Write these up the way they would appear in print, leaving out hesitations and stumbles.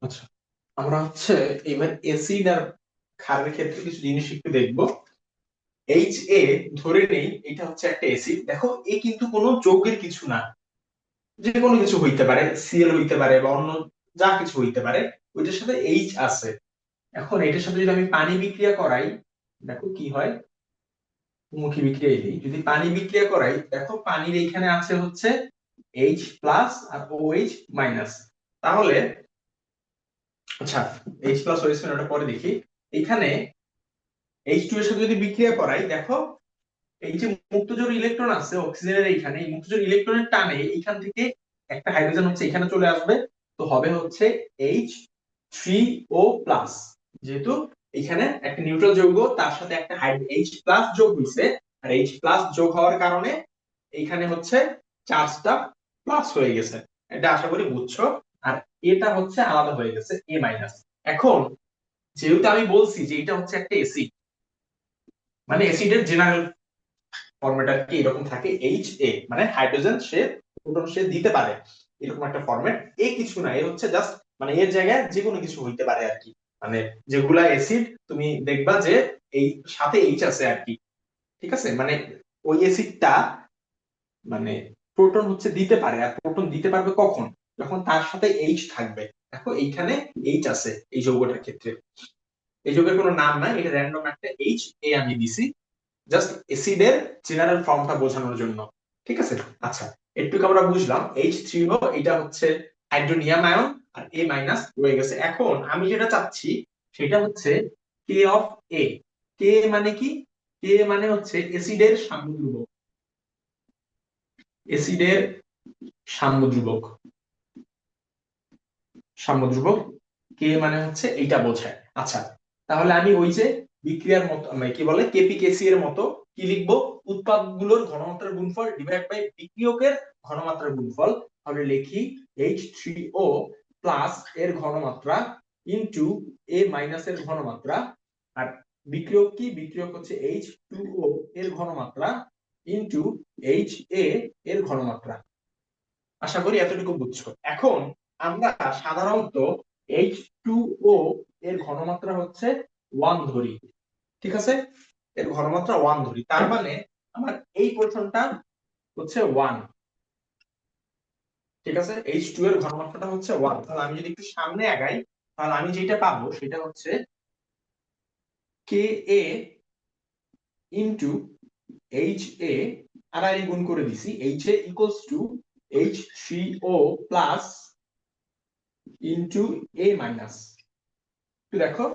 আচ্ছা, আমরা এবার এসিড আর ক্ষারের ক্ষেত্রে কিছু জিনিস একটু দেখবো। এইচ এ, ধরে নেই এটা হচ্ছে একটা এসিড। দেখো, এ কিন্তু কোনো যৌগের কিছু না, যে কোনো কিছু হইতে পারে, সিএল হইতে পারে বা অন্য যা কিছু হইতে পারে, ওইটার সাথে এইচ আছে। এখন এটার সাথে যদি আমি পানি বিক্রিয়া করাই, দেখো কি হয়। মুখী বিক্রিয়া দিই, যদি পানি বিক্রিয়া করাই, দেখো পানির এইখানে আছে হচ্ছে এইচ প্লাস আর ও এইচ মাইনাস। তাহলে আচ্ছা, H plus O H minus পরে দেখি। এখানে এইচ টু এর সাথে যদি বিক্রিয়া করাই, দেখো এই যে মুক্তজোড় ইলেকট্রন আছে অক্সিজেনের এইখানে, এই মুক্তজোড় ইলেকট্রনের টানে এইখান থেকে একটা হাইড্রোজেন হচ্ছে এখানে চলে আসবে। তো হবে হচ্ছে এইচ থ্রি ও প্লাস। যেহেতু এখানে একটা নিউট্রাল যৌগ, তার সাথে একটা এইচ প্লাস যোগ হয়েছে, আর এইচ প্লাস যোগ হওয়ার কারণে এইখানে হচ্ছে চার্জটা প্লাস হয়ে গেছে। এটা আশা করি বুঝছো। আর এটা হচ্ছে আলাদা হয়ে গেছে এ মাইনাস। এখন যেহেতু আমি বলছি যে এটা হচ্ছে একটা এসিড, মানে অ্যাসিডের জেনারেল ফরম্যাট আর কি এরকম থাকে, এইচ এ মানে হাইড্রোজেন সে প্রোটন সে দিতে পারে, এরকম একটা ফরম্যাট। এ কিছু না, এ হচ্ছে জাস্ট মানে এর জায়গায় যে কোনো কিছু হইতে পারে আর কি। মানে যেগুলা অ্যাসিড তুমি দেখবা যে এই সাথে এইচ আছে আর কি। ঠিক আছে, মানে ওই অ্যাসিডটা মানে প্রোটন হচ্ছে দিতে পারে, আর প্রোটন দিতে পারবে কখন, যখন তার সাথে এইচ থাকবে। দেখো এইখানে এইচ আছে এই যৌগটার ক্ষেত্রে। এই যৌগের কোনো নাম নাই, এটা র্যান্ডম একটা এইচ এ আমি দিছি, জাস্ট এসিডের জেনারেল ফর্মটা বোঝানোর জন্য। ঠিক আছে। আচ্ছা, একটু আমরা বুঝলাম এইচ থ্রি ও এটা হচ্ছে হাইড্রোনিয়াম আয়ন, আর এ মাইনাস রয়ে গেছে। এখন আমি যেটা চাচ্ছি সেটা হচ্ছে কে অফ এ। কে মানে কি? কে মানে হচ্ছে এসিডের সাম্যধ্রুবক। এসিডের সাম্যধ্রুবক, সাম্যধ্রুবক কে মানে হচ্ছে এইটা বোঝায়। আচ্ছা, তাহলে আমি ওই যে বিক্রিয়ার মতো মানে কি বলে কেপি কেসি এর মতো কি লিখবো, উৎপাদগুলোর ঘনমাত্রার গুণফল ডিভাইড বাই বিক্রিয়কের ঘনমাত্রার গুণফল। তাহলে লিখি এইচ থ্রি ও প্লাস এর ঘনমাত্রা ইনটু এ মাইনাস এর ঘনমাত্রা, আর বিক্রিয়ক কি, বিক্রিয়ক হচ্ছে এইচ টু ও এর ঘনমাত্রা ইনটু এইচ এ এর ঘনমাত্রা। আশা করি এতটুকু বুঝছো। এখন আমরা সাধারণত এইচ টু ও এর ঘনমাত্রা হচ্ছে ওয়ান ধরি। ঠিক আছে, এর ঘনমাত্রা ওয়ান ধরি, তার মানে আমার এই পোর্শনটা হচ্ছে ওয়ান। ঠিক আছে, এইচ টু এর ঘনমাত্রাটা হচ্ছে ওয়ান। তাহলে আমি যদি একটু সামনে আগাই, তাহলে আমি যেটা পাবো সেটা হচ্ছে K A into H A, আর আই গুণ করে দিছি, H A equals to H three O plus into A minus. দেখো,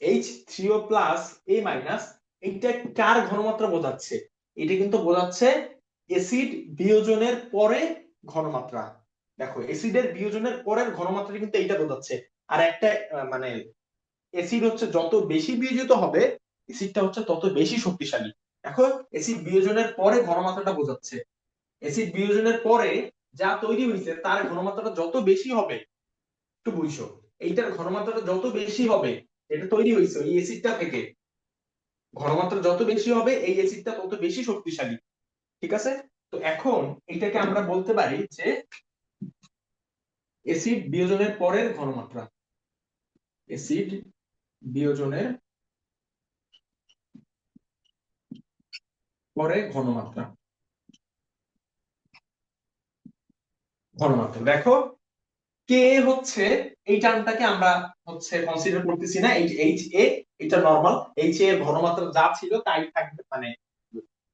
H three O plus A minus, এইটা কার ঘনমাত্রা বোঝাচ্ছে? এটা কিন্তু বোঝাচ্ছে এসিড বিয়োজনের পরে ঘনমাত্রা। দেখো, এসিডের বিয়োজনের পরের ঘনমাত্রা কিন্তু এইটা বোঝাচ্ছে। আর একটা মানে এসিড হচ্ছে যত বেশি বিয়োজিত হবে, এসিডটা হচ্ছে তত বেশি শক্তিশালী। দেখো, এসিড বিয়োজনের পরে ঘনমাত্রাটা বোঝাচ্ছে। এসিড বিয়োজনের পরে যা তৈরি হয়েছে তার ঘনমাত্রাটা যত বেশি হবে, একটু বুঝছো, এইটার ঘনমাত্রাটা যত বেশি হবে, এটা তৈরি হয়েছে এই অ্যাসিডটা থেকে, ঘনমাত্রা যত বেশি হবে এই অ্যাসিডটা তত বেশি শক্তিশালী। ঠিক আছে। তো এখন এটাকে আমরা বলতে পারি যে অ্যাসিড বিয়োজনের পরের ঘনমাত্রা। অ্যাসিড বিয়োজনের পরে ঘনমাত্রা। ঘনমাত্রা দেখো, কে হচ্ছে এই টার্মটাকে আমরা হচ্ছে কনসিডার করতেছি না, এই এইচ এ, এটা নরমাল এইচ এ এর ঘনমাত্রা যা ছিল তাই থাকবে। মানে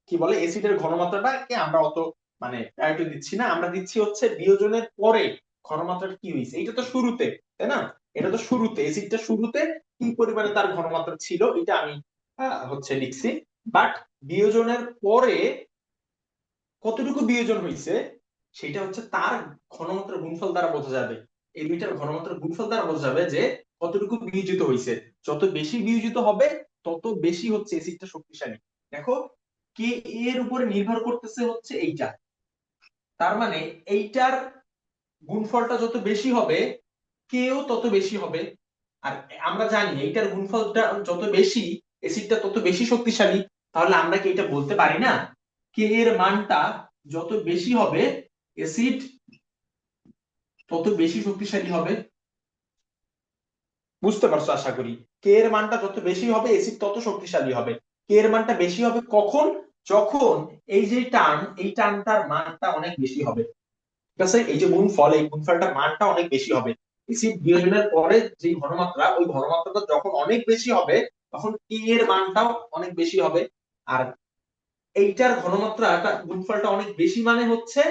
কি বলে অ্যাসিডের ঘনমাত্রাটাকে আমরা অত মানে প্রায়োরিটি দিচ্ছি না, আমরা দিচ্ছি হচ্ছে বিয়োজনের পরে ঘনমাত্রাটা কি হয়েছে। এটা তো শুরুতে, তাই না? এটা তো শুরুতে, অ্যাসিডটা শুরুতে কি পরিমাণে তার ঘনমাত্রা ছিল এটা আমি হচ্ছে লিখছি। বাট বিয়োজনের পরে কতটুকু বিয়োজন হয়েছে সেটা হচ্ছে তার ঘনমাত্রার গুণফল দ্বারা বোঝা যাবে। এই দুইটার ঘনমাত্রার গুণফল দ্বারা বোঝা যাবে যে কতটুকু বিয়োজিত হয়েছে। যত বেশি বিয়োজিত হবে তত বেশি হচ্ছে অ্যাসিডটা শক্তিশালী। দেখো, কে এর উপরে নির্ভর করতেছে হচ্ছে এইটা, তার মানে এইটার গুণফলটা যত বেশি হবে কেও তত বেশি হবে। আর আমরা জানি এইটার গুণফলটা যত বেশি, অ্যাসিডটা তত বেশি শক্তিশালী। তাহলে আমরা কি এটা বলতে পারি না কে এর মানটা যত বেশি হবে অ্যাসিড তত বেশি শক্তিশালী হবে। বুঝতে পারছো আশা করি। কে এর মানটা যত বেশি হবে অ্যাসিড তত শক্তিশালী হবে। কে এর মানটা বেশি হবে কখন? যখন এই যে টার্ম, এই টার্মটার মানটা অনেক বেশি হবে। ঠিক আছে, এই যে গুণফল, এই গুণফলটার মানটা অনেক বেশি হবে। অ্যাসিড বিয়োজনের পরে যে ঘনমাত্রা, ওই ঘনমাত্রাটা যখন অনেক বেশি হবে তখন কে এর মানটাও অনেক বেশি হবে। আর এইটার ঘনমাত্রাটা গুণফলটা অনেক বেশি মানে হচ্ছে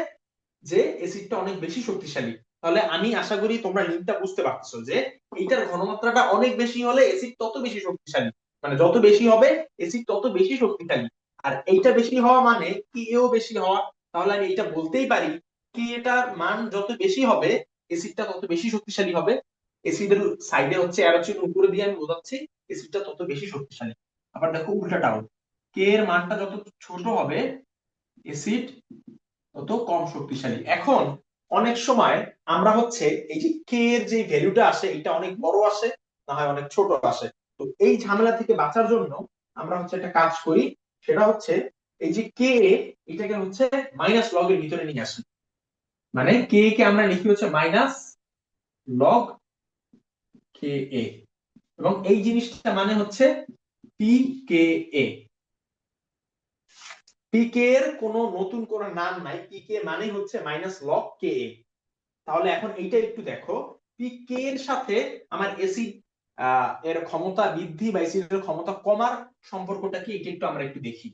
যে অ্যাসিডটা অনেক বেশি শক্তিশালী। তাহলে আমি আশা করি তোমরা লিঙ্কটা বুঝতে পারছো যে এইটার ঘনমাত্রাটা অনেক বেশি হলে অ্যাসিড তত বেশি শক্তিশালী, মানে যত বেশি হবে অ্যাসিড তত বেশি শক্তিশালী। আর এইটা বেশি হওয়া মানে কি এও বেশি হওয়া। তাহলে আমি এটা বলতেই পারি কি এটার মান যত বেশি হবে অ্যাসিডটা তত বেশি শক্তিশালী হবে। অ্যাসিডের সাইডে হচ্ছে অ্যারো চিহ্ন উপরে দিয়ে আমি বোঝাচ্ছি অ্যাসিডটা তত বেশি শক্তিশালী। আবার দেখো উল্টাটাও, কে এর মানটা যত ছোট হবে অ্যাসিড তত কম শক্তিশালী। এখন অনেক সময় আমরা হচ্ছে এই যে কে এর যে ভ্যালুটা আসে এটা অনেক বড় আসে, না হয় অনেক ছোট আসে। তো এই ঝামেলা থেকে বাঁচার জন্য আমরা হচ্ছে একটা কাজ করি, সেটা হচ্ছে এই যে কে এটাকে হচ্ছে মাইনাস লগ এর ভিতরে নিয়ে আসি। মানে কে কে আমরা লিখি হচ্ছে মাইনাস লগ কে এ, এবং এই জিনিসটা মানে হচ্ছে পি কে এ। পিকে এর কোনো নতুন কোনো নাম নাই, পিকে মানে হচ্ছে মাইনাস লগ কে এ। তাহলে এখন এইটা একটু দেখো, পিকে এর সাথে আমার এসিড এর ক্ষমতা বৃদ্ধি বা এসিডের ক্ষমতা কমার সম্পর্কটা কি, এটা একটু আমরা একটু দেখি।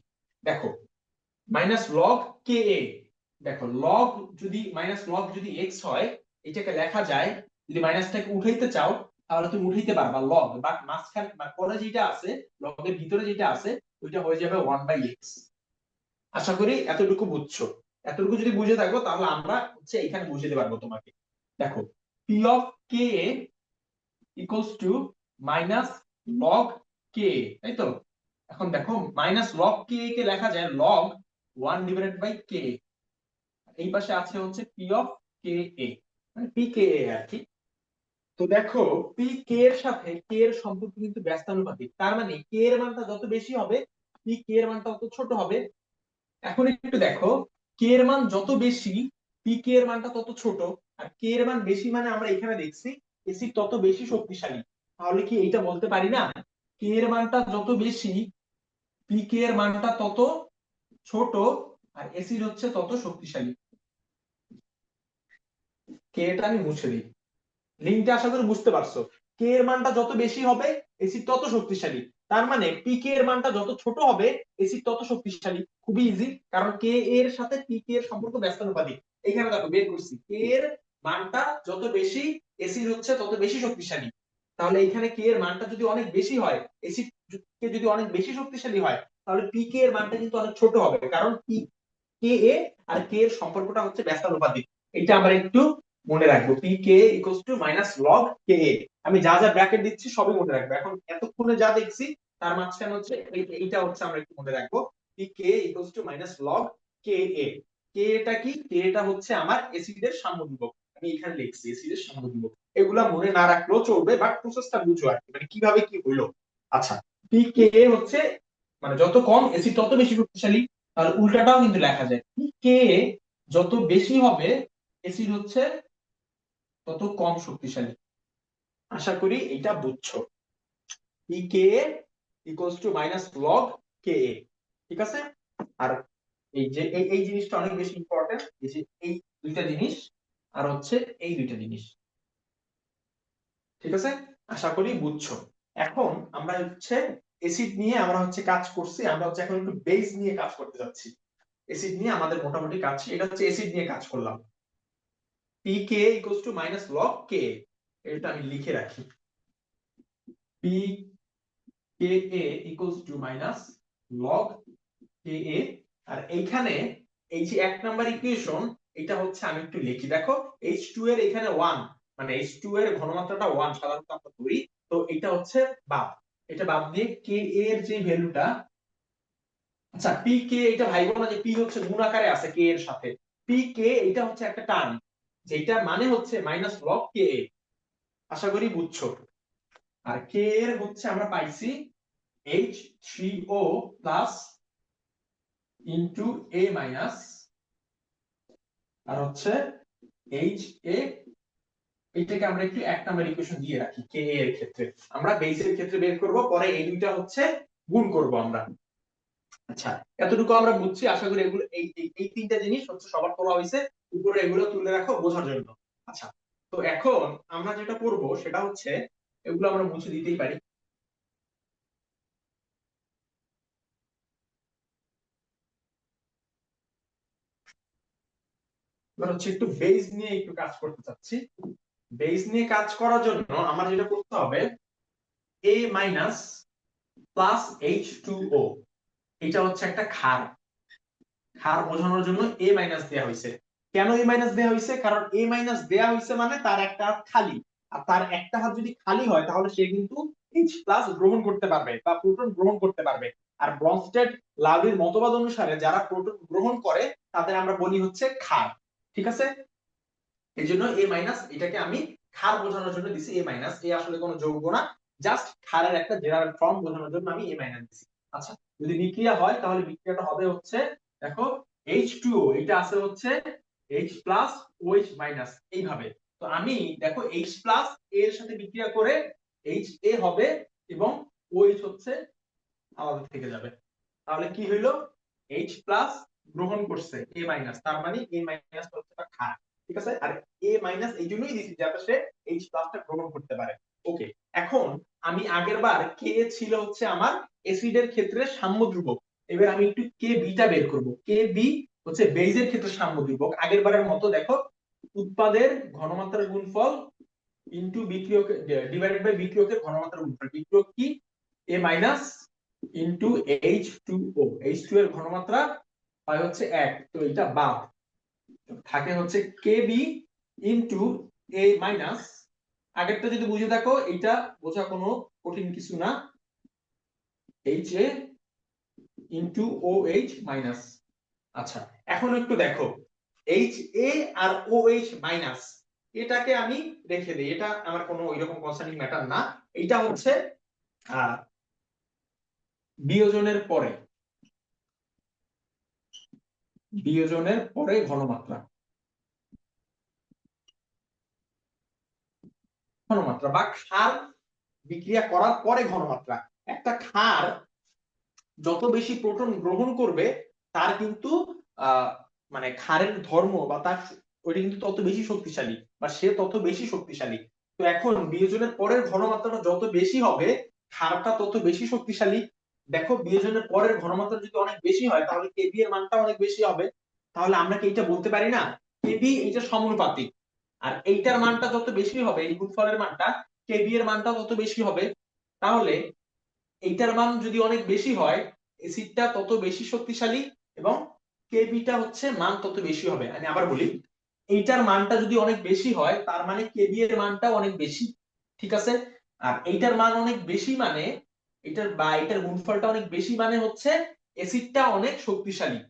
দেখো মাইনাস লগ কে এ, দেখো লগ যদি মাইনাস লগ যদি এক্স হয় এটাকে লেখা যায়, যদি মাইনাসটাকে উঠাইতে চাও তাহলে তুমি উঠাইতে পারবা লগ, বাট মাঝখানে বা পরে যেটা আছে লগের ভিতরে যেটা আছে ওইটা হয়ে যাবে 1/x। আশা করি এতটুকু বুঝছো। এতটুকু যদি বুঝে থাকো তাহলে আমরা হচ্ছে এখানে বুঝতে পারবো তোমাকে। দেখো P of K equals to minus log K, তাই তো? এখন দেখো মাইনাস লগ কে কে লেখা যায় লগ 1/k, এই পাশে আছে হচ্ছে পি অফ কে এ, মানে পি কে এ আর কি। তো দেখো পি কে এর সাথে কে এর সম্পর্ক কিন্তু ব্যস্তানুপাতিক, তার মানে কে এর মানটা যত বেশি হবে পি কে এর মানটা তত ছোট হবে। এখন একটু দেখো কে এর মান যত বেশি পি কে এর মানটা তত ছোট। আর কে এর মান বেশি মানে আমরা এখানে দেখছি এসি তত বেশি শক্তিশালী। তাহলে কি এইটা বলতে পারি না কে এর মানটা যত বেশি পি কে এর মানটা তত ছোট আর এসিড হচ্ছে তত শক্তিশালী। কে এটা আমি মুছে দিই। লিঙ্কটা আশা করি বুঝতে পারছো। কে এর মানটা যত বেশি হবে এসিড তত শক্তিশালী, তার মানে পি কে এর মানটা যত ছোট হবে এসিড তত শক্তিশালী। খুবই ইজি, কারণ কে এর সাথে পি কে এর সম্পর্ক ব্যস্তানুপাতিক। এখানে দেখো বের করছি কে এর মানটা যত বেশি এসিড হচ্ছে তত বেশি শক্তিশালী। তাহলে এখানে কে এর মানটা যদি অনেক বেশি হয়, এসিড কে যদি অনেক বেশি শক্তিশালী হয়, তাহলে পি কে এর মানটা কিন্তু অনেক ছোট হবে, কারণ পি কে এ আর কে এর সম্পর্কটা হচ্ছে ব্যস্তানুপাতিক। এটা আমরা একটু মনে রাখবো, P K equals to minus log K A. আমি যা যা ব্র্যাকেট দিচ্ছি সবই মনে রাখবো। এখন এতক্ষণে যা দেখছি তার মাঝখানে হচ্ছে এইটা হচ্ছে আমরা একটু মনে রাখবো, P K equals to minus log K A. K এটা কি? কে এটা হচ্ছে আমার এসিডের সাম্যধ্রুবক, আমি এখানে লিখছি এসিডের সাম্যধ্রুবক। এগুলা মনে না রাখলেও চলবে, বাট প্রসেসটা বুঝো আর কি, মানে কিভাবে কি হইলো। আচ্ছা, পি কে হচ্ছে মানে যত কম এসিড তত বেশি শক্তিশালী। তাহলে উল্টাটাও কিন্তু লেখা যায়, পি কে যত বেশি হবে এসিড হচ্ছে তত কম শক্তিশালী। আশা করি এটা বুঝছো। P K equals to minus log K A, ঠিক আছে? আর এই যে এই জিনিসটা অনেক বেশি ইম্পর্টেন্ট, এই যে এই দুইটা জিনিস আর হচ্ছে এই দুইটা জিনিস, ঠিক আছে? আশা করি বুঝছো। এখন আমরা হচ্ছে এসিড নিয়ে আমরা হচ্ছে কাজ করছি, আমরা হচ্ছে এখন একটু বেস নিয়ে কাজ করতে যাচ্ছি। এসিড নিয়ে আমাদের মোটামুটি কাজ, এটা হচ্ছে এসিড নিয়ে কাজ করলাম। P K equals to minus log K, এটা আমি লিখে রাখি। P K A equals to minus log K A. আর এইখানে এই যে এক নাম্বার ইকুয়েশন, এটা হচ্ছে আমি একটু লিখি। দেখো H2 এর এখানে 1, মানে H2 এর ঘনমাত্রাটা 1 সাধারণত আমরা ধরি, তো এটা হচ্ছে বাদ। এটা বাদ দিয়ে কে এর যে ভ্যালুটা, আচ্ছা পি কে এটা ভাইবো না যে পি হচ্ছে গুণ আকারে আছে কে এর সাথে। পি কে এটা হচ্ছে একটা টার্ম, যেটার মানে হচ্ছে মাইনাস লগ কে এ। আশা করি বুঝছো। আর কে এর হচ্ছে আমরা পাইছি H3O plus into a minus আর হচ্ছে এইচ এ, এটাকে আমরা একটু এক নাম্বার ইকুয়েশন দিয়ে রাখি কে এর ক্ষেত্রে, আমরা বেসের ক্ষেত্রে বের করব, পরে এই দুইটা হচ্ছে গুণ করব আমরা। আচ্ছা, এতটুকু আমরা বুঝছি, আশা করি এগুলো এই তিনটা জিনিস হচ্ছে সবার তোলা হয়েছে, উপরে এগুলো তুলে রাখো বোঝার জন্য। আচ্ছা, তো এখন আমরা যেটা করব সেটা হচ্ছে এগুলো আমরা মুছে দিতেই পারি। এবার হচ্ছে একটু বেস নিয়ে একটু কাজ করতে চাচ্ছি। বেস নিয়ে কাজ করার জন্য আমার যেটা করতে হবে, a মাইনাস প্লাস H2O, এটা হচ্ছে একটা ক্ষার, ক্ষার বোঝানোর জন্য a মাইনাস দেয়া হয়েছে। কেন a মাইনাস দেয়া হয়েছে? কারণ a মাইনাস দেয়া হয়েছে মানে তার একটা হাত খালি, আর তার একটা হাত যদি খালি হয় তাহলে সে কিন্তু H প্লাস গ্রহণ করতে পারবে বা প্রোটন গ্রহণ করতে পারবে। আর ব্রনস্টেড লাউরির মতবাদ অনুসারে যারা প্রোটন গ্রহণ করে তাদের আমরা বলি হচ্ছে ক্ষার। ঠিক আছে, এই জন্য এ মাইনাস এটাকে আমি ক্ষার বোঝানোর জন্য দিছি এ মাইনাস, এ আসলে কোনো যৌগ না, জাস্ট ক্ষারের একটা জেনারেল ফর্ম বোঝানোর জন্য আমি এ মাইনাস দিছি। আচ্ছা, যদি বিক্রিয়া হয় তাহলে বিক্রিয়াটা হবে হচ্ছে, দেখো H2O এটা আছে হচ্ছে H প্লাস OH মাইনাস এইভাবে। তো আমি দেখো H প্লাস এর সাথে বিক্রিয়া করে HA হবে এবং OH হচ্ছে আলাদা থেকে যাবে। তাহলে কি হইলো, H প্লাস গ্রহণ করছে A মাইনাস, তার মানে A মাইনাস হচ্ছে ক্ষার। ঠিক আছে, আর A মাইনাস এই জন্যই দিছি যাতে সে H প্লাসটা গ্রহণ করতে পারে। ওকে, এখন আমি আগের বার কে ছিল হচ্ছে আমার অ্যাসিডের ক্ষেত্রে সাম্য ধ্রুবক, এবার আমি একটু কে বিটা বের করব। কে বি হচ্ছে বেইজের ক্ষেত্রে সাম্য ধ্রুবক। আগের বারের মতো দেখো, উৎপাদের ঘনমাত্রার গুণফল ইনটু বিক্রিয়ক ডিভাইডেড বাই বিক্রিয়কের ঘনমাত্রার গুণফল। বিক্রিয়ক কি? এ মাইনাস ইনটু H2O, H2 এর ঘনমাত্রা হয় হচ্ছে 1, তো এটা বাদ থাকে হচ্ছে Kb ইনটু A মাইনাস, আগেরটা যদি বুঝে থাকো এটা বোঝা কোনো কঠিন কিছু না, HA ইনটু OH মাইনাস। আচ্ছা, এখন একটু দেখো HA আর OH মাইনাস, এটাকে আমি রেখে দিই, এটা আমার কোনো ওইরকম কনসার্নিং ম্যাটার না। এটা হচ্ছে বিয়োজনের পরে, বিয়োজনের পরে ঘনমাত্রা, ঘনমাত্রা বা ক্ষার বিক্রিয়া করার পরে ঘনমাত্রা। একটা ক্ষার যত বেশি প্রোটন গ্রহণ করবে তার কিন্তু আহ মানে ক্ষারের ধর্ম বা তার ওইটা কিন্তু তত বেশি শক্তিশালী বা সে তত বেশি শক্তিশালী। তো এখন বিয়োজনের পরের ঘনমাত্রাটা যত বেশি হবে ক্ষারটা তত বেশি শক্তিশালী। দেখো বিয়োজনের পরের ঘনমাত্রা যদি অনেক বেশি হয় তাহলে কেবি এর মানটা অনেক বেশি হবে। তাহলে আমরা কি এটা বলতে পারি না কেবি এটা সমানুপাতিক, আর এইটার মানটা যত বেশি হবে এই গুণফলের মানটা, কেবি এর মানটা তত বেশি হবে। তাহলে এইটার মান যদি অনেক বেশি হয় এসিডটা তত বেশি শক্তিশালী এবং কেবিটা হচ্ছে মান তত বেশি হবে। আমি আবার বলি, এইটার মানটা যদি অনেক বেশি হয় তার মানে কেবি এর মানটাও অনেক বেশি। ঠিক আছে, আর এইটার মান অনেক বেশি মানে এটার বা এটার গুণফলটা অনেক বেশি মানে হচ্ছে এসিডটা অনেক শক্তিশালী।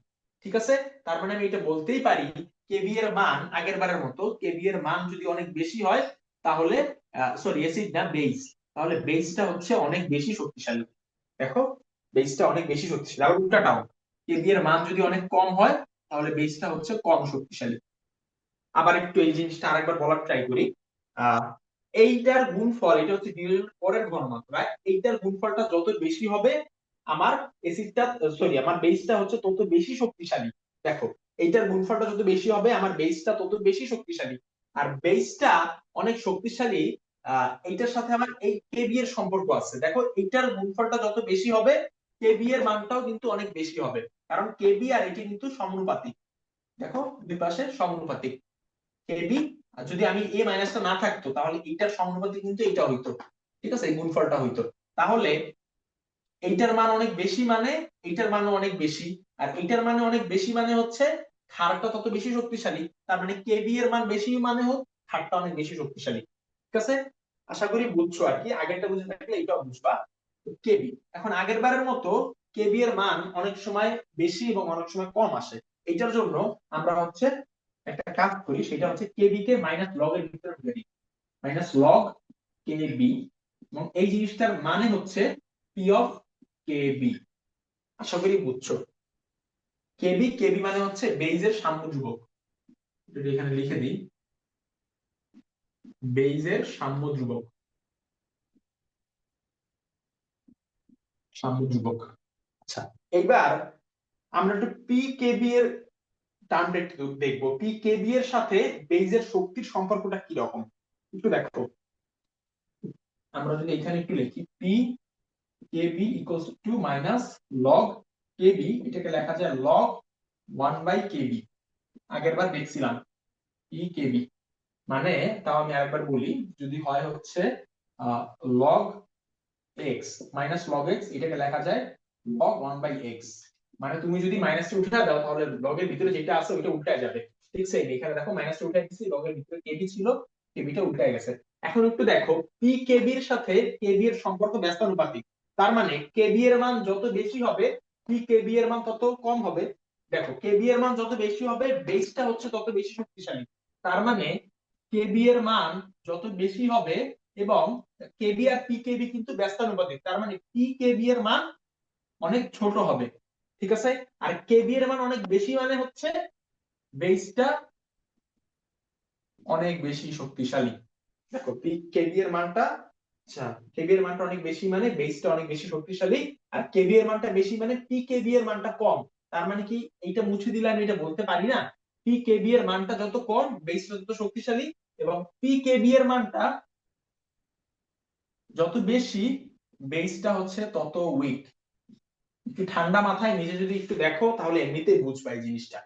ঠিক আছে, তার মানে আমি এটা বলতেই পারি কেবি এর মান আগের বারের মতো, কেবি এর মান যদি অনেক বেশি হয় তাহলে সরি অ্যাসিড না বেস, তাহলে বেসটা হচ্ছে অনেক বেশি শক্তিশালী। দেখো বেসটা অনেক বেশি শক্তিশালী, আর উল্টাটাও কেবি এর মান যদি অনেক কম হয় তাহলে বেসটা হচ্ছে কম শক্তিশালী। আবার একটু এই জিনিসটা আরেকবার বলার ট্রাই করি। আহ এইটার গুণফল এটা হচ্ছে বিয়োজনের পরের ঘনমাত্রা, এইটার গুণফলটা যত বেশি হবে আমার এসিডটা সরি আমার বেসটা হচ্ছে তত বেশি শক্তিশালী। দেখো এইটার গুণফলটা যত বেশি হবে আমার বেসটা তত বেশি শক্তিশালী, আর বেসটা অনেক শক্তিশালী এইটার সাথে আমার এই কেবি এর সম্পর্ক আছে। দেখো এইটার গুণফলটা যত বেশি হবে কেবি এর মানটাও কিন্তু অনেক বেশি হবে, কারণ কেবি আর এটি কিন্তু সমানুপাতিক। দেখো দুই পাশে সমানুপাতিক কেবি, আর যদি আমি এ মাইনাসটা না থাকতো তাহলে এইটার সমানুপাতিক কিন্তু এটা হইতো। ঠিক আছে, এই গুণফলটা হইতো। তাহলে এইটার মান অনেক বেশি মানে এইটার মানও অনেক বেশি, আর এইটার মানে অনেক বেশি মানে হচ্ছে ক্ষারটা তত বেশি শক্তিশালী, তার মানে কেবি এর মান বেশি মানে হোক ক্ষারটা অনেক বেশি শক্তিশালী। ঠিক আছে, আশা করি বুঝছো আর কি, আগেরটা বুঝে থাকলে এটাও বুঝবা। কেবি, এখন আগের বারের মতো কেবি এর মান অনেক সময় বেশি এবং অনেক সময় কম আসে। এটার জন্য আমরা হচ্ছে একটা কাজ করি, সেটা হচ্ছে কেবি কে মাইনাস লগ এর ভিতরে ঢুকে দিই, মাইনাস লগ কেবি, এবং এই জিনিসটার মানে হচ্ছে পি অফ কেবি। আশা করি বুঝছো। কেবি, কেবি মানে হচ্ছে বেইজের সাম্য ধ্রুবক, যদি এখানে লিখে দিই বেইজের সাম্য ধ্রুবক, সাম্য ধ্রুবক। আচ্ছা, এবার আমরা একটু পি কেবি এর টার্মটা একটু দেখবো। পি কেবি এর সাথে বেইজের শক্তির সম্পর্কটা কি রকম একটু দেখো। আমরা যদি এখানে একটু লিখি P K B equals to minus log K B, এটাকে লেখা যায় লগ 1/কেবি। আগের বার দেখছিলাম পি কেবি মানে, তাও আমি আরেকবার বলি, যদি হয় হচ্ছে log x minus log x, এটাকে লেখা যায় লগ 1/এক্স। মানে তুমি যদি মাইনাসটা উঠে দাও তাহলে লগের ভিতরে যেটা আছে ওইটা উল্টে যাবে। ঠিক সেই এখানে দেখো মাইনাসটা উঠে দিয়েছি, লগের ভিতরে কেবি ছিল, কেবিটা উল্টে গেছে। এখন একটু দেখো পি কেবি এর সাথে কেবি এর সম্পর্ক ব্যস্তানুপাতিক। তার মানে কেবি এর মান যত বেশি হবে পি কেবি এর মান তত কম হবে। দেখো কেবি এর মান যত বেশি হবে বেসটা হচ্ছে তত বেশি শক্তিশালী। তার মানে কেবি এর মান যত বেশি হবে, এবং কেবি আর পি কেবি কিন্তু ব্যস্তানুপাতিক, তার মানে পি কেবি এর মান অনেক ছোট হবে। ঠিক আছে, আর কেবি এর মান অনেক বেশি মানে হচ্ছে বেসটা অনেক বেশি শক্তিশালী। দেখো পি কেবি এর মানটা, আচ্ছা কেবি এর মানটা অনেক বেশি মানে বেসটা অনেক বেশি শক্তিশালী, আর কেবি এর মানটা বেশি মানে পি কেবি এর মানটা কম। তার মানে কি এইটা মুছে দিলে আমি এটা বলতে পারি না পি কেবি এর মানটা যত কম বেসটা তত শক্তিশালী, এবং পি কেবি এর মানটা যত বেশি বেসটা হচ্ছে তত উইক। একটু ঠান্ডা মাথায় নিজে যদি একটু দেখো তাহলে এমনিতেই বুঝবা এই জিনিসটা।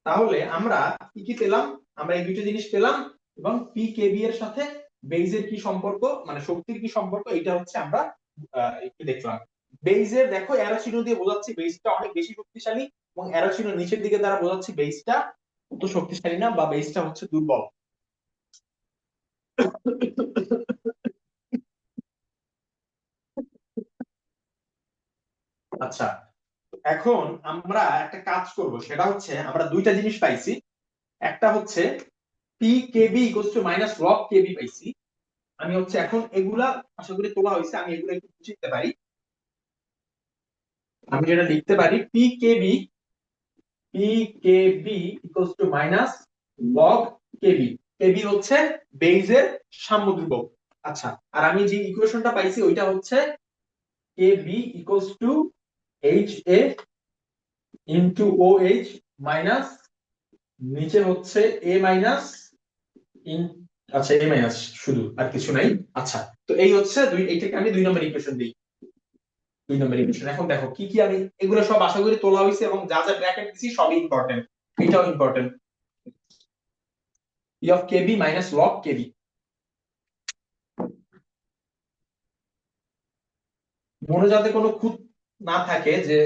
তাহলে আমরা কি কি পেলাম, আমরা এই দুটো জিনিস পেলাম, এবং পি কেবি এর সাথে বেইজের কি সম্পর্ক মানে শক্তির কি সম্পর্ক, এটা হচ্ছে আমরা একটু দেখলাম। বেইজের দেখো অ্যারো চিহ্ন দিয়ে বোঝাচ্ছি বেইজটা অনেক বেশি শক্তিশালী, এবং অ্যারো চিহ্ন নিচের দিকে দ্বারা বোঝাচ্ছি বেইজটা অত শক্তিশালী না বা বেইজটা হচ্ছে দুর্বল। আচ্ছা, এখন আমরা একটা কাজ করব, সেটা হচ্ছে আমরা দুইটা জিনিস পাইছি। একটা হচ্ছে P K B equals to minus log K B পাইছি। আমি হচ্ছে এখন এগুলা আশা করি তোলা হয়েছে, আমি এগুলা একটু বুঝতে পারি। আমি যেটা লিখতে পারি P K B equals to minus log K B. K B হচ্ছে বেইজের সাম্য ধ্রুবক। আচ্ছা, আর আমি যে ইকুয়েশনটা পাইছি ওইটা হচ্ছে K B equals to H A into O H minus, নিচে হচ্ছে এ মাইনাস ইন, আচ্ছা এ মাইনাস শুধু আর কিছু নাই। আচ্ছা, তো এই হচ্ছে দুই, এইটাকে আমি 2 নম্বর ইকুয়েশন দিই। 2 নম্বর ইকুয়েশন। এখন দেখো কি কি আমি এগুলো সব আশা করি তোলা হয়েছে, এবং যা যা ব্র্যাকেট দিছি সবই ইম্পর্টেন্ট, এটাও important. P of K B minus log K B. মনে যাতে কোনো খুঁত না থাকে যে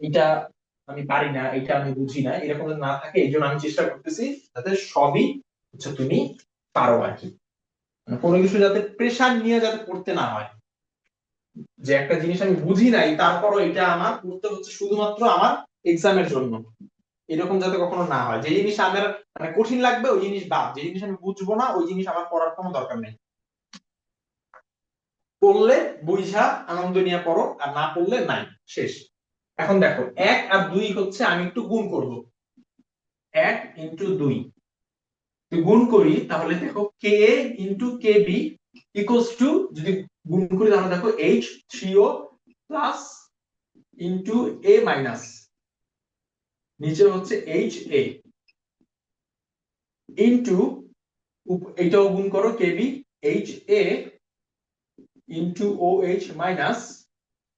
এটা আমি পারি না, এটা আমি বুঝি না, এরকম না থাকে, এই জন্য আমি চেষ্টা করতেছি যাতে সবই হচ্ছে তুমি পারো আর কি। মানে কোনো কিছু যাতে প্রেশার নিয়ে যাতে পড়তে না হয়, যে একটা জিনিস আমি বুঝি নাই তারপরও এটা আমার করতে হচ্ছে শুধুমাত্র আমার এক্সামের জন্য, এরকম যাতে কখনো না হয়। যে জিনিস আমার মানে কঠিন লাগবে ওই জিনিস বাদ, যে জিনিস আমি বুঝবো না ওই জিনিস আমার পড়ার কোনো দরকার নেই। পড়লে বুঝা আনন্দ নিয়ে পড়ো, আর না পড়লে নাই, শেষ। এখন দেখো 1 আর 2 হচ্ছে আমি একটু গুণ করব, 1 × 2 গুণ করি, তাহলে দেখো K into K B equals to, যদি গুণ করি তাহলে দেখো H three O plus into A minus, নিচে হচ্ছে এইচ এ ইন্টু, এইটাও গুণ করো K B H A into O H minus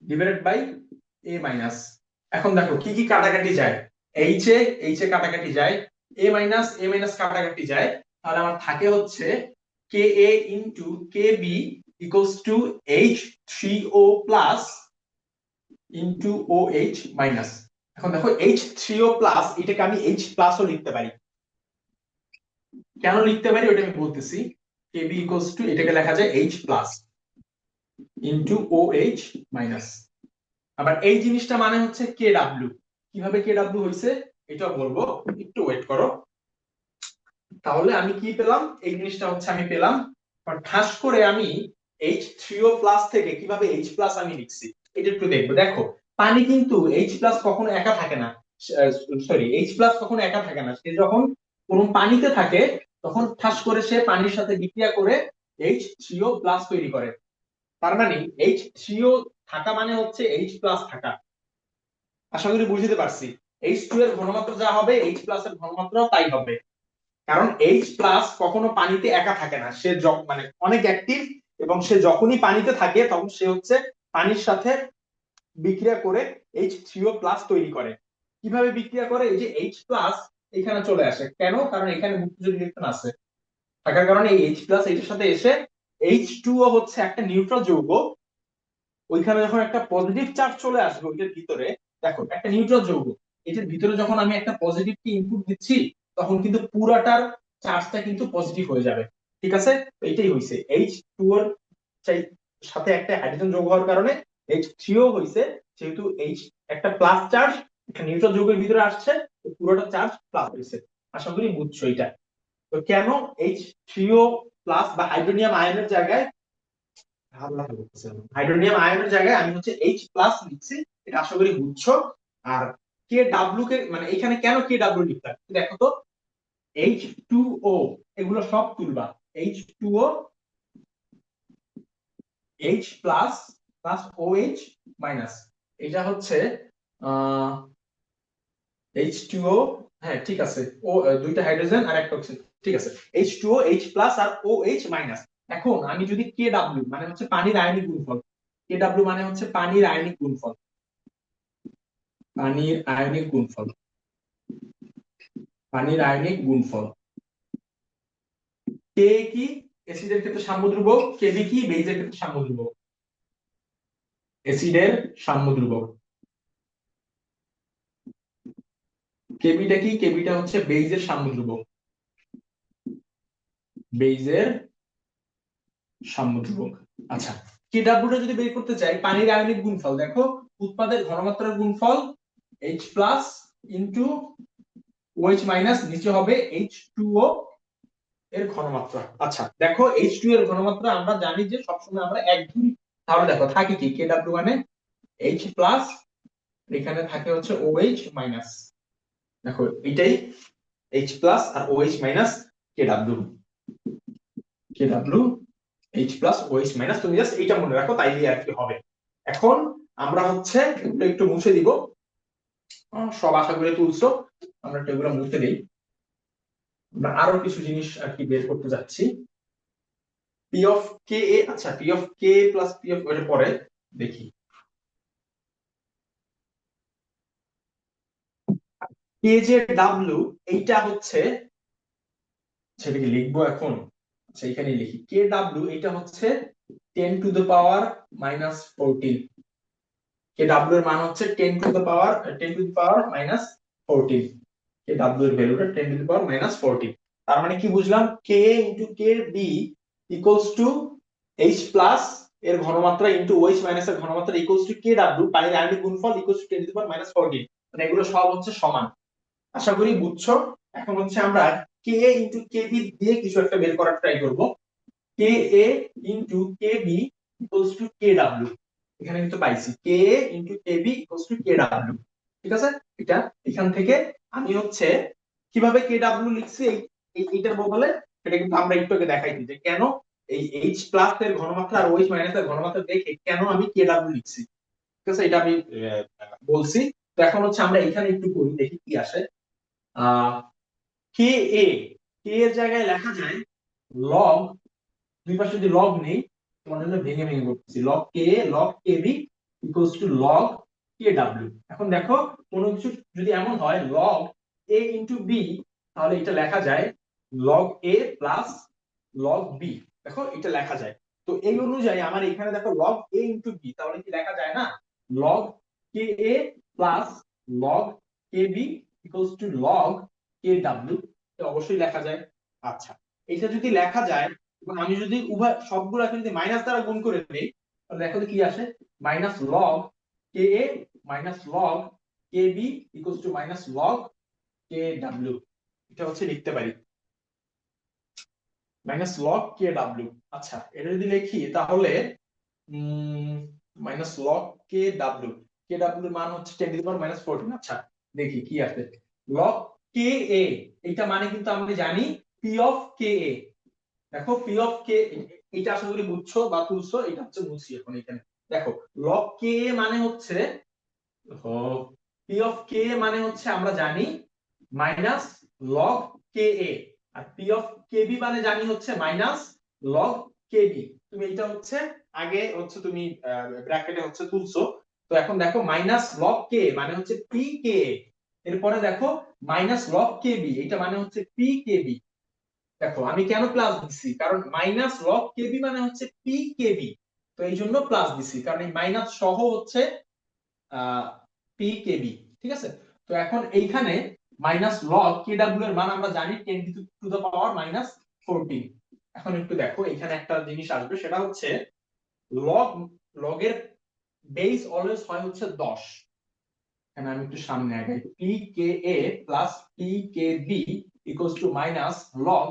divided by A minus. এখন দেখো কি কি কাটাকাটি যায়, এইচ এ কাটাকাটি যায়, এ মাইনাস কাটাকাটি যায়, তাহলে আমার থাকে হচ্ছে K A into K B equals to H three O plus into O H minus. এখন দেখো এইচ থ্রি ও প্লাস, এটাকে আমি এইচ প্লাসও লিখতে পারি। কেন লিখতে পারি ওটা আমি বলতেছি। কেবি ইকুয়ালস টু, এটাকে লেখা যায় H plus into O H minus. আবার এই জিনিসটা মানে হচ্ছে কে ডাব্লিউ। কিভাবে কে ডাব্লিউ হয়েছে এটা বলবো, একটু ওয়েট করো। তাহলে আমি কি পেলাম, এই জিনিসটা হচ্ছে আমি পেলাম, ঠাস করে আমি এইচ থ্রি ও প্লাস থেকে কিভাবে এইচ প্লাস আমি লিখছি এটা একটু দেখবো। দেখো পানি কিন্তু এইচ প্লাস কখনো একা থাকে না, সরি এইচ প্লাস কখনো একা থাকে না, সে যখন কোন পানিতে থাকে তখন ঠাস করে সে পানির সাথে বিক্রিয়া করে এইচ থ্রিও প্লাস তৈরি করে। তার মানে এইচ থ্রিও থাকা মানে হচ্ছে এইচ প্লাস থাকা। আশা করি বুঝতে পারছি। এইচ টু এর ঘনমাত্রা যা হবে এইচ প্লাস এর ঘনমাত্রাও তাই হবে, কারণ এইচ প্লাস কখনো পানিতে একা থাকে না, সে মানে অনেক অ্যাক্টিভ, এবং সে যখনই পানিতে থাকে তখন সে হচ্ছে পানির সাথে বিক্রিয়া করে এইচ থ্রিও প্লাস তৈরি করে। কিভাবে বিক্রিয়া করে? এই যে এইচ প্লাস এখানে চলে আসে কেন, কারণ এখানে মুক্ত যদি ইলেকট্রন আছে থাকার কারণে এই এইচ প্লাস এটার সাথে এসে এইচ টু ও হচ্ছে একটা নিউট্রাল যৌগ, ওইখানে যখন একটা পজিটিভ চার্জ চলে আসবে ওইটার ভিতরে, দেখো একটা নিউট্রাল যৌগ, এটার ভিতরে যখন আমি একটা পজিটিভ কি ইনপুট দিচ্ছি তখন কিন্তু পুরাটার চার্জটা কিন্তু পজিটিভ হয়ে যাবে। ঠিক আছে, তো এটাই হইছে এইচ টু এর সাথে একটা হাইড্রোজেন যোগ হওয়ার কারণে এইচ থ্রিও হইছে, যেহেতু এইচ একটা প্লাস চার্জ একটা নিউট্রাল যৌগের ভিতরে আসছে, তো পুরোটা চার্জ প্লাস হইছে। আশা করি বুঝছো এটা। তো কেন এইচ থ্রিও প্লাস বা হাইড্রোনিয়াম আয়নের জায়গায়, হাইড্রোনিয়াম আয়নের জায়গায় আমি হচ্ছে এইচ প্লাস লিখছি, এটা আশা করি বুঝছো। আর কে ডাব্লিউ কে মানে এখানে কেন কে ডাব্লিউ লিখলাম দেখো তো, এইচ টু ও এগুলো সব তুলবা, H two O, H plus plus O H minus, এটা হচ্ছে এইচ টু ও, হ্যাঁ ঠিক আছে, ও দুইটা হাইড্রোজেন আর একটা অক্সিজেন, ঠিক আছে, H two O H plus আর ও এইচ মাইনাস। এখন আমি যদি কে ডাব্লিউ মানে হচ্ছে পানির আয়নিক গুণফল, কে ডাব্লিউ মানে হচ্ছে পানির আয়নিক গুণফল, পানির আয়নিক গুণফল, পানির আয়নিক গুণফল, কে কি অ্যাসিডের ক্ষেত্রে সাম্যধ্রুবক, কেবি কি বেইজের ক্ষেত্রে সাম্যধ্রুবক, অ্যাসিডের সাম্যধ্রুবক, কেবিটা কি, কেবিটা হচ্ছে বেইজের সাম্যধ্রুবক, বেইজের সাম্যধ্রুবক। আচ্ছা, কেডব্লিউটা যদি বের করতে চাই পানির আয়নিক গুণফল, দেখো উৎপাদের ঘনমাত্রার গুণফল H plus into OH minus, নিচে হবে H2O এর ঘনমাত্রা। আচ্ছা দেখো H2 এর ঘনমাত্রা আমরা জানি যে সবসময় আমরা এক ধরি, তাহলে দেখো থাকে কি কেডব্লিউ মানে H প্লাস, এখানে থাকে হচ্ছে OH মাইনাস, দেখো এটাই H প্লাস আর OH minus K W, K W H plus OH minus, তুমি জাস্ট এইটা মনে রাখো তাইলেই আর কি হবে। এখন আমরা হচ্ছে এগুলো একটু মুছে দিব, সব আশা করে তুলছো, আমরা একটু এগুলো মুছে দিই। আমরা আরো কিছু জিনিস আর কি বের করতে যাচ্ছি। পি অফ কে এ, আচ্ছা P of k plus P of এর পরে দেখি কে যে ডাব্লিউ, এইটা হচ্ছে সেটাকে লিখবো এখন, আচ্ছা এখানে লিখি কে ডাব্লিউ, এটা হচ্ছে 10 to the power minus 14, K W এর মান হচ্ছে 10 to the power 10 to the power minus 14, K W এর ভ্যালুটা 10 টু দ্য পাওয়ার মাইনাস 14। তার মানে কি বুঝলাম, K into K B equals to H plus এর ঘনমাত্রা ইনটু ওএইচ মাইনাস এর ঘনমাত্রা ইকুয়ালস টু কে ডাব্লিউ পানির আয়নিক গুণফল equals to 10 to the power minus 14, মানে এগুলো সব হচ্ছে সমান। আশা করি বুঝছো। এখন হচ্ছে আমরা কে ইনটু কে বি দিয়ে কিছু একটা বের করার ট্রাই করব। K A into K B equals to K W, এখানে কিন্তু পাইছি K A into K B equals to K W, ঠিক আছে। এটা এখান থেকে আমি হচ্ছে কিভাবে কে ডাব্লিউ লিখছি এইটার বদলে, সেটা কিন্তু আমরা একটু আগে দেখাইছি যে কেন এই এইচ প্লাস এর ঘনমাত্রা আর ওএইচ মাইনাস এর ঘনমাত্রা দেখে কেন আমি কে ডাব্লিউ লিখছি, ঠিক আছে, এটা আমি বলছি। তো এখন হচ্ছে আমরা এখানে একটু করি দেখি কি আসে। কে এ, কে এর জায়গায় লেখা যায় লগ, দুই পাশে যদি লগ নেই তোমার জন্য ভেঙে ভেঙে করতেছি, log K log K B equals to log K W. এখন দেখো কোনো কিছু যদি এমন হয় লগ এ ইনটু বি, তাহলে এটা লেখা যায় লগ এ প্লাস লগ বি, দেখো এটা লেখা যায়। তো এই অনুযায়ী আমার এখানে দেখো লগ এ ইনটু বি, তাহলে কি লেখা যায় না log K A plus log K B equals to log K W, অবশ্যই লেখা যায়। আচ্ছা এটা যদি লেখা যায় এবং আমি যদি উভয় সবগুলোকে যদি মাইনাস দ্বারা গুণ করে দেই, তাহলে দেখো তো কি আসে, minus log K A minus log K B equals to minus log K W, এটা হচ্ছে লিখতে পারি মাইনাস লগ কে ডাব্লিউ। আচ্ছা এটা যদি লিখি তাহলে minus log K W, K W এর মান হচ্ছে 10⁻⁻14। আচ্ছা দেখি কি আছে, লগ কে এ, এটা মানে কিন্তু আমরা জানি পি অফ কে এ। দেখো পি অফ কে, এটা আশা করি বুঝছো বা তুলছো, এটা হচ্ছে বুঝছি এখন এখানে। দেখো লগ কে এ মানে হচ্ছে, পি অফ কে মানে হচ্ছে আমরা জানি মাইনাস লগ কে এ, আর পি অফ কে বি মানে জানি হচ্ছে মাইনাস লগ কে বি। তুমি এটা হচ্ছে আগে হচ্ছে তুমি ব্র্যাকেটে হচ্ছে তুলছো, তো এখন দেখো মাইনাস লগ কে মানে হচ্ছে পি কে, এরপরে দেখো মাইনাস লগ কে বি, এটা মানে হচ্ছে পি কে বি। দেখো আমি কেন প্লাস দিছি, কারণ মাইনাস লগ কে বি মানে হচ্ছে পি কে বি, তো এই জন্য প্লাস দিছি, কারণ এই মাইনাস সহ হচ্ছে পি কে বি। ঠিক আছে, তো এখন এইখানে মাইনাস লগ কে ডাব্লিউ এর মান আমরা জানি 10⁻⁻14। এখন একটু দেখো এখানে একটা জিনিস আসবে, সেটা হচ্ছে লগ, লগের বেস অলওয়েজ হয় হচ্ছে 10। এখানে আমি একটু সামনে আগাই, P K A plus P K B equals to minus log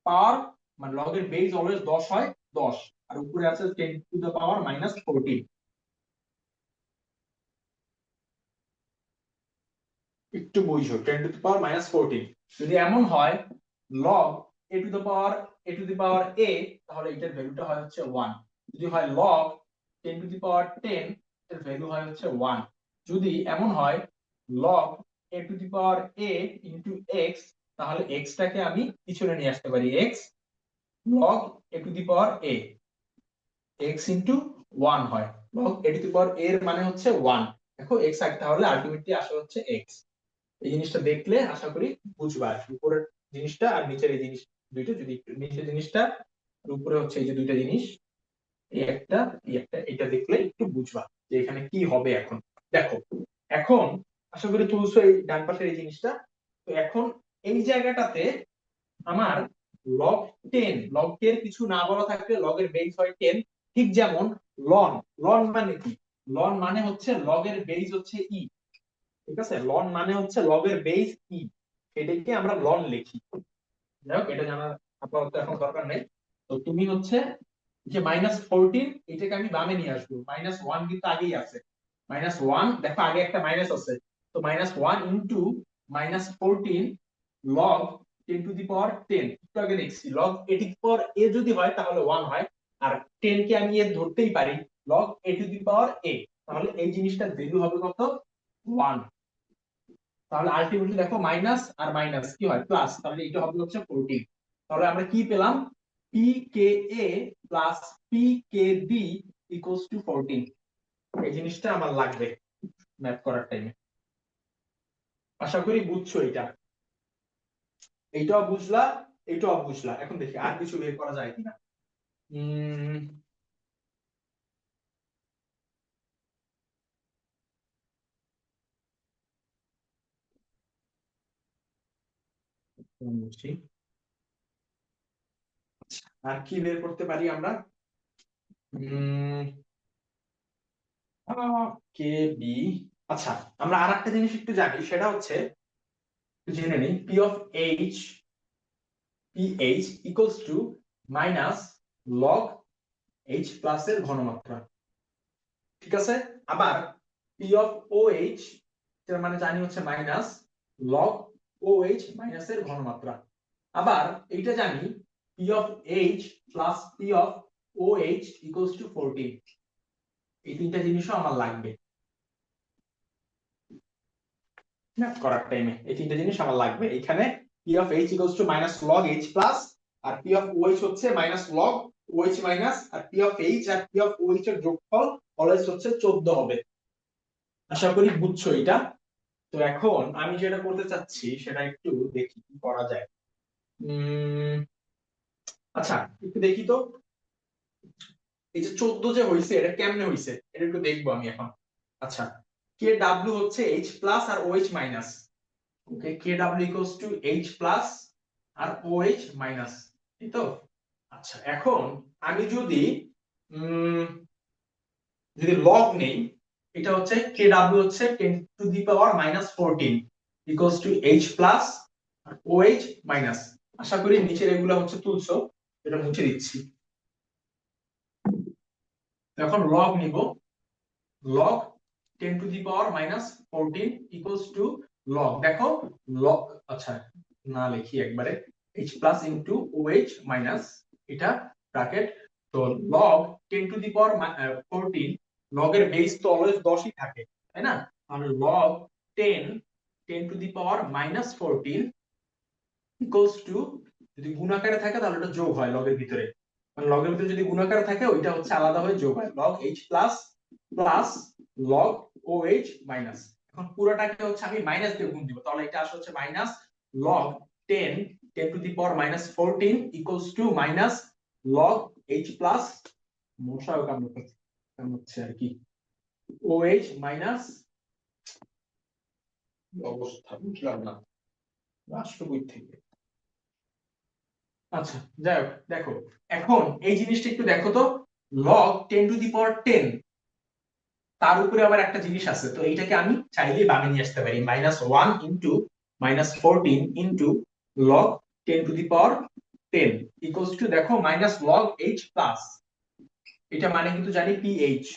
power, মানে লগের বেস অলওয়েজ 10 হয়, 10 আর উপরে আছে 10⁻⁻14। একটু বুঝো, 10⁻⁻14 যদি এমন হয় log a to the power a, তাহলে এটার ভ্যালুটা হয় হচ্ছে 1। যদি হয় লগ 10⁻10, এর ভ্যালু হয় হচ্ছে 1। যদি এমন হয় log a to the power a into x, তাহলে x টাকে আমি পিছনে নিয়ে আসতে পারি, x log a to the power a, x into 1 হয়। Log a to the power a এর মানে হচ্ছে 1। দেখো x আগে, তাহলে আলটিমেটলি আসে হচ্ছে x। এই জিনিসটা দেখলে আশা করি বুঝবা, উপরের জিনিসটা আর নিচের এই জিনিস দুইটা, যদি একটু নিচের জিনিসটা আর উপরে হচ্ছে এই যে দুইটা জিনিস, এই একটা এই একটা, এটা দেখলে একটু বুঝবা যে এখানে কি হবে। এখন দেখো, এখন আশা করি তুলছো এই ডান পাশের এই জিনিসটা। তো এখন এই জায়গাটাতে আমার লগ 10, লগ এর কিছু না বলা থাকলে লগের বেস হয় 10, ঠিক যেমন লন, লন মানে কি, লন মানে হচ্ছে লগের বেস হচ্ছে ই। ঠিক আছে, লন মানে হচ্ছে লগের বেস ই, এটাকে আমরা লন লিখি। যাই হোক, এটা জানার আপাতত এখন দরকার নেই। তো তুমি হচ্ছে যে -14, এটাকে আমি বামে নিয়ে আসবো, -1 কিন্তু আগেই আছে, -1 দেখো আগে একটা মাইনাস আছে, তো -1 ইনটু -14 লগ 10⁻10। একটু আগে দেখছি log a to the power a যদি হয় তাহলে 1 হয়, আর 10 কে আমি এর ধরতেই পারি log a to the power a, তাহলে এই জিনিসটার ভ্যালু হবে কত, 1। তাহলে আলটিমেটলি দেখো মাইনাস আর মাইনাস কি হয়, প্লাস, তাহলে এটা হবে হচ্ছে 14। তাহলে আমরা কি পেলাম, P K A plus P K B equals to 14। এই জিনিসটা আমার লাগবে ম্যাথ করার টাইমে। আশা করি বুঝছো এটা, এইটাও বুঝলা, এইটাও বুঝলা। এখন দেখি আর কিছু বের করা যায় কিনা। উম বুঝছি। আর কি বের করতে পারি আমরা, উম কে বি। আচ্ছা, আমরা আর একটা জিনিস একটু জানি, সেটা হচ্ছে জেনে নিই, P of H, pH equals to minus log H plus এর ঘনমাত্রা। ঠিক আছে, আবার P of OH, এর মানে জানি হচ্ছে মাইনাস লগ OH মাইনাস এর ঘনমাত্রা। আবার এইটা জানি P of H plus P of OH equals to 14। এই তিনটা জিনিসও আমার লাগবে ম্যাথ করার টাইমে, এই তিনটা জিনিস আমার লাগবে। এখানে P of H equals to minus log H plus, আর P of OH হচ্ছে মাইনাস লগ OH মাইনাস, আর P of H আর P of OH এর যোগফল অলওয়েজ হচ্ছে 14 হবে। আশা করি বুঝছো এটা। তো এখন আমি যেটা করতে চাচ্ছি সেটা একটু দেখি কি করা যায়। উম আচ্ছা একটু দেখি তো, এই যে 14 যে হইছে এটা কেমনে হইছে, এটা একটু দেখবো আমি এখন। আচ্ছা, কে ডাব্লিউ হচ্ছে H প্লাস আর OH minus. Okay, K W equals to H plus আর OH মাইনাস, এই তো। আচ্ছা, এখন আমি যদি উম যদি লগ নেই, এটা হচ্ছে কে ডাব্লিউ হচ্ছে 10⁻⁻14 ইকুয়ালস টু H প্লাস আর OH মাইনাস। আশা করি নিচের এগুলো হচ্ছে তুলছো, এটা মুছে দিচ্ছি। এখন লগ নিব, log 10 to the power minus 14 equals to log, দেখো লগ, আচ্ছা না লিখি একবারে, h plus into OH minus এটা ব্র্যাকেট, তো লগ 10 টু দি পাওয়ার 14, লগের বেস তো অলওয়েজ 10ই থাকে তাই না, তাহলে log 10 10 to the power minus 14 equals to, যদি গুণাকারে থাকে তাহলে এটা যোগ হয় লগের ভিতরে, মানে লগের ভিতরে যদি গুণাকারে থাকে ওইটা হচ্ছে আলাদা হয়ে যোগ হয়, log h plus plus log OH minus, এখন পুরোটাকে হচ্ছে আমি মাইনাস দিয়ে গুণ দিব, তাহলে এটা আসলে হচ্ছে minus log 10 10 to the power minus 14 equals to minus log h plus, মশাও কামড় হচ্ছে আর কি, OH মাইনাস, অবস্থা বুঝলাম না রাষ্ট্র বই থেকে, আচ্ছা যাই হোক দেখো, এখন এই জিনিসটা একটু দেখো তো, লগ 10 টু দি পাওয়ার 10, তার উপরে আবার একটা জিনিস আছে, তো এইটাকে আমি চাইলে বামে নিয়ে আসতে পারি, minus 1 into minus 14 into log 10 to the power 10 equals to, দেখো মাইনাস লগ h প্লাস, এটা মানে কিন্তু জানি pH,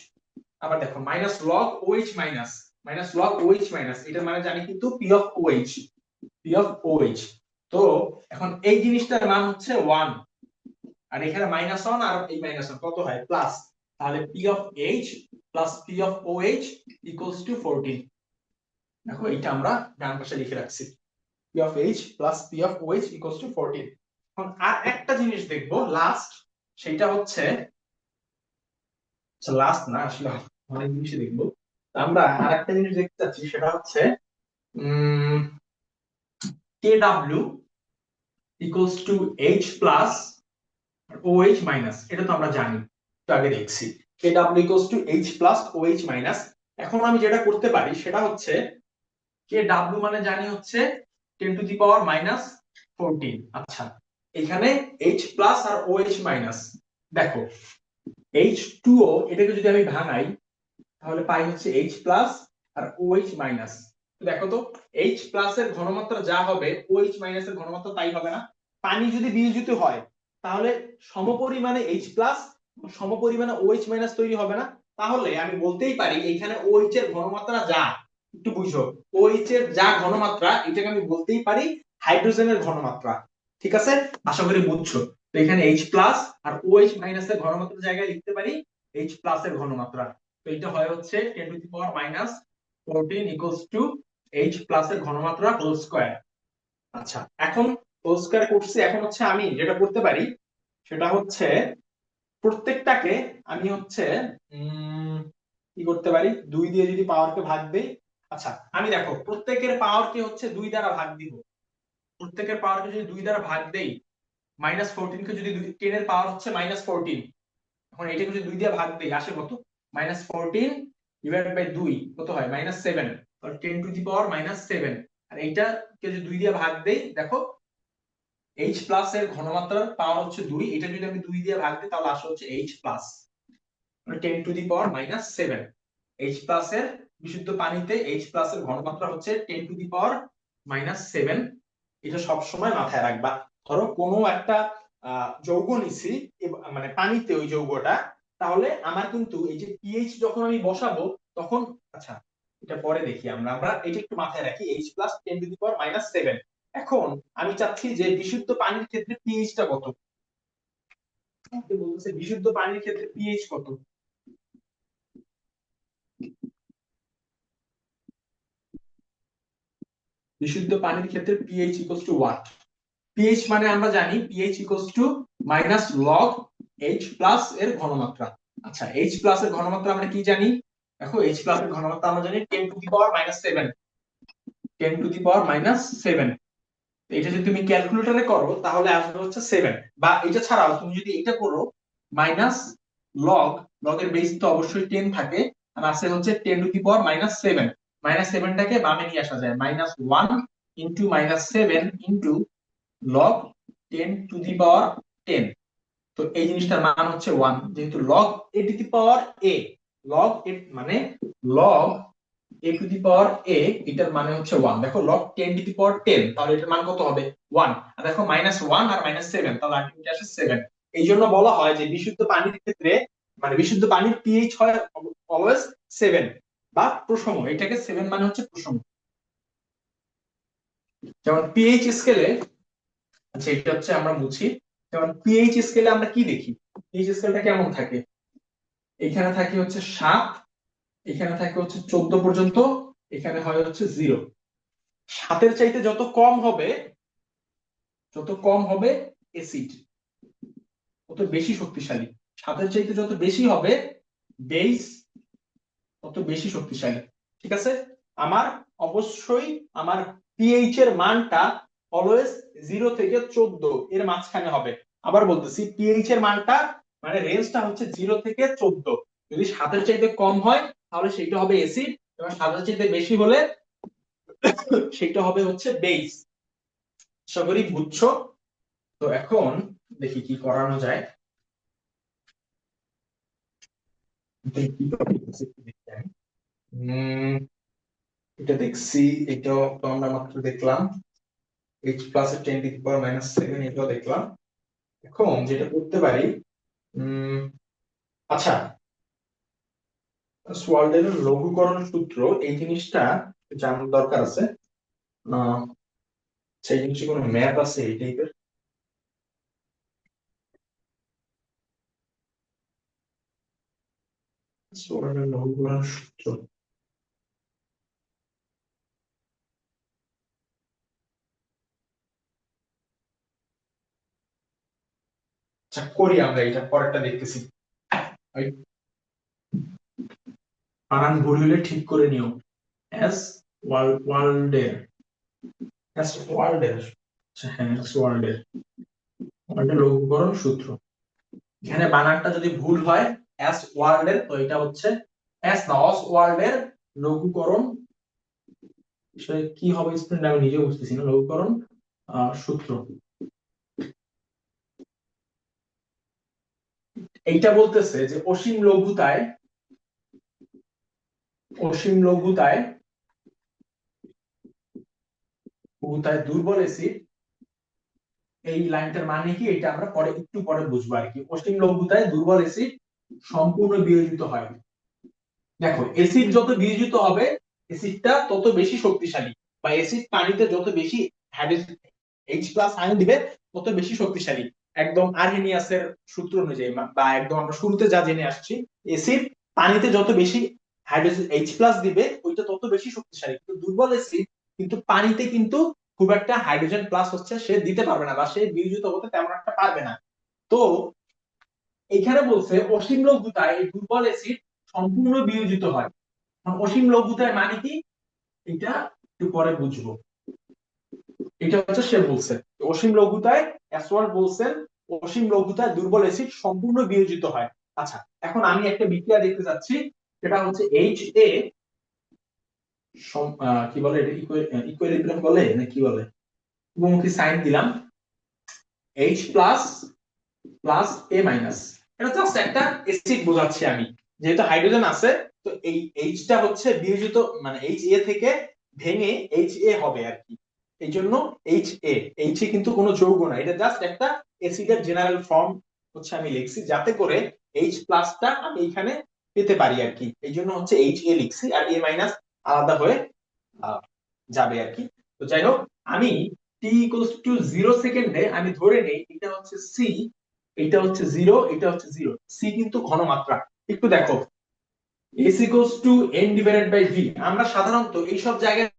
আবার দেখো minus log OH minus, minus log OH minus এটার মানে জানি কিন্তু p of OH, p of OH, তো এখন এই জিনিসটার মান হচ্ছে 1, আর এখানে মাইনাস 1 আর এই মাইনাস 1 কত হয় প্লাস, তাহলে p of h plus p of OH equals to 14, দেখো এটা আমরা ডান পাশে লিখে রাখছি, p of h plus p of OH equals to 14। এখন আর একটা জিনিস দেখবো লাস্ট, সেটা হচ্ছে, লাস্ট না আসলে অনেক জিনিসই দেখবো, আমরা আর একটা জিনিস দেখতে চাচ্ছি, সেটা হচ্ছে kw equals to h plus OH minus, এটা তো আমরা জানি, তো আগে দেখছি kw equals to h plus OH minus, এখন আমি যেটা করতে পারি সেটা হচ্ছে kw মানে জানি হচ্ছে 10 টু দি পাওয়ার মাইনাস 14, আচ্ছা এখানে h প্লাস আর OH মাইনাস, দেখো H2O এটাকে যদি আমি ভাঙাই তাহলে পাই হচ্ছে H প্লাস আর OH মাইনাস, দেখো তো H প্লাস এর ঘনমাত্রা যা হবে OH মাইনাস এর ঘনমাত্রা তাই হবে না, পানি যদি বিয়োজিত হয় তাহলে সমপরিমাণে H প্লাস সমপরিমাণে OH মাইনাস তৈরি হবে না, তাহলে আমি বলতেই পারি এখানে OH এর ঘনমাত্রা যা, একটু বুঝো, OH এর যা ঘনমাত্রা এটাকে আমি বলতেই পারি হাইড্রোজেনের ঘনমাত্রা, ঠিক আছে, আশা করি বুঝছো, তো এখানে H প্লাস আর OH মাইনাস এর ঘনমাত্রার জায়গায় লিখতে পারি H প্লাস এর ঘনমাত্রা, তো এটা হয় হচ্ছে 10 to the power minus 14 equals to H plus এর ঘনমাত্রা হোল স্কয়ার। আচ্ছা এখন হোল স্কয়ার করছি, এখন হচ্ছে আমি যেটা করতে পারি সেটা হচ্ছে প্রত্যেকটাকে আমি হচ্ছে কি করতে পারি, 2 দিয়ে যদি পাওয়ারকে ভাগ দেই, আচ্ছা আমি দেখো প্রত্যেকের পাওয়ারকে হচ্ছে 2 দ্বারা ভাগ দিব, প্রত্যেকের পাওয়ারকে যদি 2 দ্বারা ভাগ দেই, মাইনাস 14 কে যদি 10 এর পাওয়ার হচ্ছে মাইনাস 14, এখন এটাকে যদি 2 দিয়ে ভাগ দেই আসে কত, মাইনাস 14 ডিভাইডেড বাই 2 কত হয় মাইনাস 7, তাহলে 10 টু দি পাওয়ার মাইনাস 7, আর এইটাকে যদি 2 দিয়ে ভাগ দেই, দেখো H প্লাস এর ঘনমাত্রার পাওয়ার হচ্ছে 2, এটা যদি আমি 2 দিয়ে ভাগ দিই তাহলে আসে হচ্ছে H প্লাস, মানে 10 to the power minus 7, H plus এর বিশুদ্ধ পানিতে H প্লাস এর ঘনমাত্রা হচ্ছে 10 টু দি পাওয়ার মাইনাস 7, এটা সব সময় মাথায় রাখবা, ধরো কোনো একটা যৌগ নিছি মানে পানিতে ওই যৌগটা, তাহলে আমার কিন্তু এই যে পিএইচ যখন আমি বসাবো তখন, আচ্ছা এটা পরে দেখি আমরা আমরা এটা একটু মাথায় রাখি, H plus 10 to the power minus 7, এখন আমি চাচ্ছি যে বিশুদ্ধ পানির ক্ষেত্রে পিএইচটা কত, আমাকে বলতেছে বিশুদ্ধ পানির ক্ষেত্রে পিএইচ কত, বিশুদ্ধ পানির ক্ষেত্রে pH equals to what, pH মানে আমরা জানি pH equals to minus log H plus এর ঘনমাত্রা, আচ্ছা H প্লাস এর ঘনমাত্রা আমরা কি জানি, দেখো H প্লাস এর ঘনমাত্রা আমরা জানি 10 to the power minus 7, 10 to the power minus 7, এটা যদি তুমি ক্যালকুলেটরে করো তাহলে আসবে হচ্ছে 7, বা এটা ছাড়াও তুমি যদি এটা করো মাইনাস লগ, লগের বেস তো অবশ্যই 10 থাকে, আর আছে হচ্ছে 10 to the power minus 7, minus 7টাকে বামে নিয়ে আসা যায়, minus 1 into minus 7 into log 10 to the power 10, তো এই জিনিসটার মান হচ্ছে 1, যেহেতু log a to the power a, log a মানে log a to the power a, এটার মানে হচ্ছে 1, দেখো লগ 10 টু দি পাওয়ার 10, তাহলে এটার মান কত হবে 1, আর দেখো মাইনাস 1 আর মাইনাস 7, তাহলে আলটিমেটলি আসে 7, এই জন্য বলা হয় যে বিশুদ্ধ পানির ক্ষেত্রে মানে বিশুদ্ধ পানির পিএইচ হয় অলওয়েজ 7, বা প্রসম, এটাকে 7 মানে হচ্ছে প্রসম। যেমন পিএইচ স্কেলে, আচ্ছা এটা হচ্ছে আমরা বুঝি, যেমন পিএইচ স্কেলে আমরা কি দেখি, পিএইচ স্কেলটা কেমন থাকে, এখানে থাকে হচ্ছে 7, এখানে থাকে হচ্ছে 14 পর্যন্ত, এখানে হয় হচ্ছে 0। 7-এর চাইতে যত কম হবে অ্যাসিড তত বেশি শক্তিশালী, 7-এর চাইতে যত বেশি হবে বেস তত বেশি শক্তিশালী। ঠিক আছে, আমার অবশ্যই আমার পিএইচ এর মানটা অলওয়েজ 0 থেকে 14 এর মাঝখানে হবে। আবার বলতেছি, পিএইচ এর মানটা মানে রেঞ্জটা হচ্ছে 0 থেকে 14। যদি 7-এর চাইতে কম হয় তাহলে সেটা হবে অ্যাসিড, এবং 7-এর চাইতে বেশি হলে সেটা হবে হচ্ছে বেস। আশা করি বুঝছো। তো এখন দেখি কি করানো যায়। দেখি দেখি আমি। এটা দেখছি, এটাও তো আমরা মাত্র দেখলাম, এইচ প্লাস এর 10⁻⁻⁷ এটাও দেখলাম। এখন যেটা করতে পারি, উম আচ্ছা, সোয়াল্ডের লঘুকরণ সূত্র এই জিনিসটা জানার দরকার আছে। সেই জিনিসে কোনো ম্যাপ আছে এই টাইপের? সোয়াল্ডের লঘুকরণ সূত্র, আচ্ছা করি আমরা, এটা পরেরটা দেখতেছি। ওই বানান ভুল হলে ঠিক করে নিও। এস ওয়ার্ল্ডের, এস ওয়ার্ল্ডের, আচ্ছা হ্যাঁ এস ওয়ার্ল্ডের, ওয়ার্ল্ডের লঘুকরণ সূত্র। এখানে বানানটা যদি ভুল হয় এস ওয়ার্ল্ডের, তো এটা হচ্ছে এস না অস ওয়ার্ল্ডের লঘুকরণ, আসলে কি হবে স্পেলিংটা আমি নিজে বুঝতেছি না, লঘুকরণ সূত্র। এইটা বলতেছে যে অসীম লঘুতায় দুর্বল অ্যাসিড, এই লাইনটার মানে কি এটা আমরা পরে একটু পরে বুঝবো আর কি। অসীম লঘুতায় দুর্বল অ্যাসিড সম্পূর্ণ বিয়োজিত হয়। দেখো অ্যাসিড যত বিয়োজিত হবে অ্যাসিডটা তত বেশি শক্তিশালী, বা অ্যাসিড পানিতে যত বেশি এইচ প্লাস আয়ন দিবে তত বেশি শক্তিশালী। একদম আরহেনিয়াসের সূত্র অনুযায়ী বা একদম আমরা শুরুতে যা জেনে আসছি, অ্যাসিড পানিতে যত বেশি হাইড্রোজেন এইচ প্লাস দিবে ওইটা তত বেশি শক্তিশালী। কিন্তু দুর্বল অ্যাসিড কিন্তু পানিতে কিন্তু খুব একটা হাইড্রোজেন প্লাস হচ্ছে সে দিতে পারবে না, বা সে বিয়োজিত হতে তেমন একটা পারবে না। তো এখানে বলছে অসীম লঘুতায় এই দুর্বল অ্যাসিড সম্পূর্ণ বিয়োজিত হয়। অসীম লঘুতায় মানে কি এটা একটু পরে বুঝবো। এটা হচ্ছে সে বলছে অসীম লঘুতায়, অ্যাসওয়ার্ড বলছেন অসীম লঘুতায় দুর্বল অ্যাসিড সম্পূর্ণ বিয়োজিত হয়। আচ্ছা এখন আমি একটা বিক্রিয়া দেখতে যাচ্ছি, সেটা হচ্ছে এইচ এ, কি বলে এটা, ইকুইলিব্রিয়াম বলে না কি বলে, বহুমুখী সাইন দিলাম, H plus plus A minus, এটা জাস্ট একটা অ্যাসিড বোঝাচ্ছি আমি, যেহেতু হাইড্রোজেন আছে তো এই এইচটা হচ্ছে বিয়োজিত, মানে এইচ এ থেকে ভেঙে এইচ এ হবে আর কি। এই জন্য এইচ এ, এইচ এ কিন্তু কোনো যৌগ না, এটা জাস্ট একটা অ্যাসিডের জেনারেল ফর্ম হচ্ছে আমি লিখছি, যাতে করে এইচ প্লাসটা আমি এখানে পেতে পারি আর কি। এই জন্য হচ্ছে এইচ এ লিখছি, আর এ মাইনাস আলাদা হয়ে যাবে আর কি। তো যাই হোক, আমি টি ইকুয়ালস টু 0 সেকেন্ডে আমি ধরে নেই এটা হচ্ছে সি, এটা হচ্ছে 0, এটা হচ্ছে 0, সি কিন্তু ঘনমাত্রা। একটু দেখো, S equals to n divided by v, আমরা সাধারণত এইসব জায়গায়